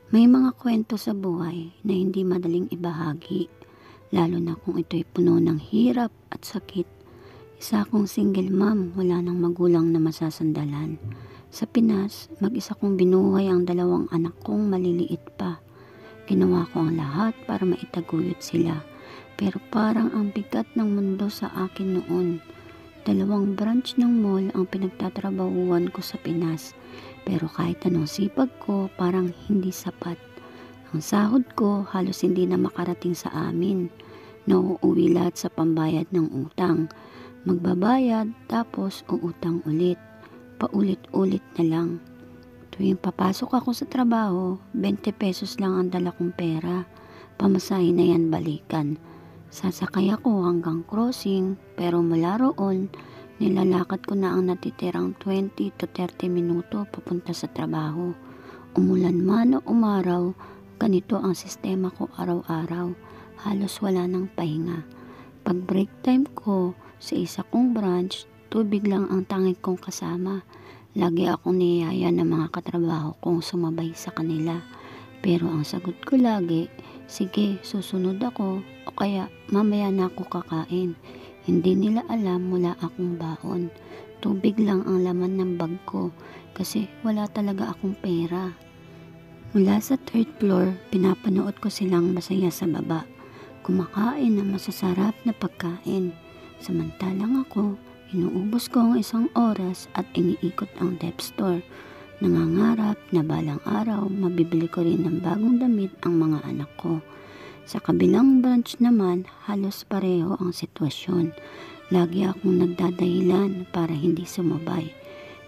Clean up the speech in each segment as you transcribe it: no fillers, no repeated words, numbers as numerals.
May mga kwento sa buhay na hindi madaling ibahagi, lalo na kung ito'y puno ng hirap at sakit. Isa akong single mom, wala nang magulang na masasandalan. Sa Pinas, mag-isa kong binuhay ang dalawang anak kong maliliit pa. Ginawa ko ang lahat para maitaguyod sila, pero parang ang bigat ng mundo sa akin noon. 2 branch ng mall ang pinagtatrabahuan ko sa Pinas, pero kahit anong sipag ko parang hindi sapat. Ang sahod ko halos hindi na makarating sa amin. Nauuwi lahat sa pambayad ng utang. Magbabayad tapos uutang ulit. Paulit-ulit na lang. Tuwing papasok ako sa trabaho, 20 pesos lang ang dala kong pera. Pamasahe na yan balikan. Sasakay ako hanggang crossing, pero mula roon, nilalakad ko na ang natitirang 20 to 30 minuto papunta sa trabaho. Umulan man o umaraw, ganito ang sistema ko araw-araw. Halos wala nang pahinga. Pag break time ko sa isa kong branch, tubig lang ang tanging kong kasama. Lagi akong niyaya ng mga katrabaho kong sumabay sa kanila. Pero ang sagot ko lagi, sige, susunod ako o kaya mamaya na ako kakain. Hindi nila alam wala akong baon. Tubig lang ang laman ng bag ko kasi wala talaga akong pera. Mula sa 3rd floor, pinapanood ko silang masaya sa baba. Kumakain ng masasarap na pagkain. Samantalang ako, inuubos ko ang 1 oras at iniikot ang dep store. Nangangarap na balang araw mabibili ko rin ng bagong damit ang mga anak ko. Sa kabilang branch naman, halos pareho ang sitwasyon. Lagi akong nagdadahilan para hindi sumabay.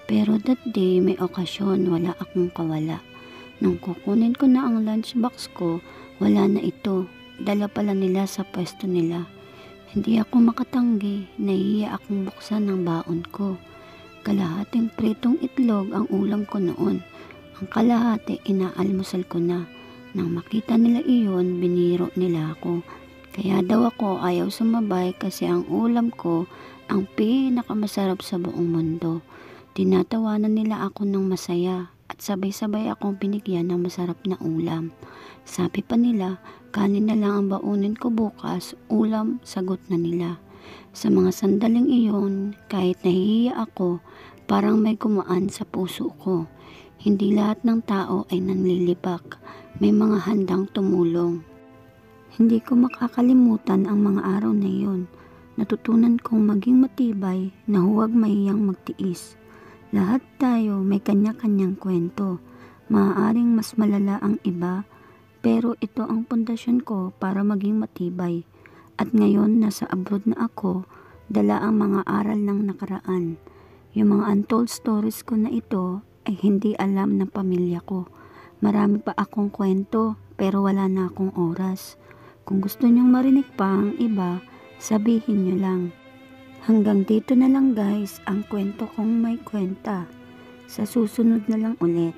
Pero that day may okasyon, wala akong kawala. Nang kukunin ko na ang lunchbox ko, wala na ito. Dala pala nila sa pwesto nila. Hindi ako makatanggi, nahihiya akong buksan ng baon ko. Kalahating pritong itlog ang ulam ko noon. Ang kalahati inaalmusal ko na. Nang makita nila iyon, biniro nila ako. Kaya daw ako ayaw sumabay kasi ang ulam ko ang pinakamasarap sa buong mundo. Tinatawanan nila ako ng masaya at sabay-sabay akong binigyan ng masarap na ulam. Sabi pa nila, kanin na lang ang baunin ko bukas, ulam, sagot na nila. Sa mga sandaling iyon, kahit nahihiya ako, parang may gumaan sa puso ko. Hindi lahat ng tao ay nanlilibak. May mga handang tumulong. Hindi ko makakalimutan ang mga araw na iyon. Natutunan kong maging matibay na huwag mahiyang magtiis. Lahat tayo may kanya-kanyang kwento. Maaaring mas malala ang iba, pero ito ang pundasyon ko para maging matibay. At ngayon nasa abroad na ako, dala ang mga aral ng nakaraan. Yung mga untold stories ko na ito ay hindi alam ng pamilya ko. Marami pa akong kwento pero wala na akong oras. Kung gusto nyong marinig pa ang iba, sabihin nyo lang. Hanggang dito na lang guys ang kwento kong may kwenta. Sa susunod na lang ulit.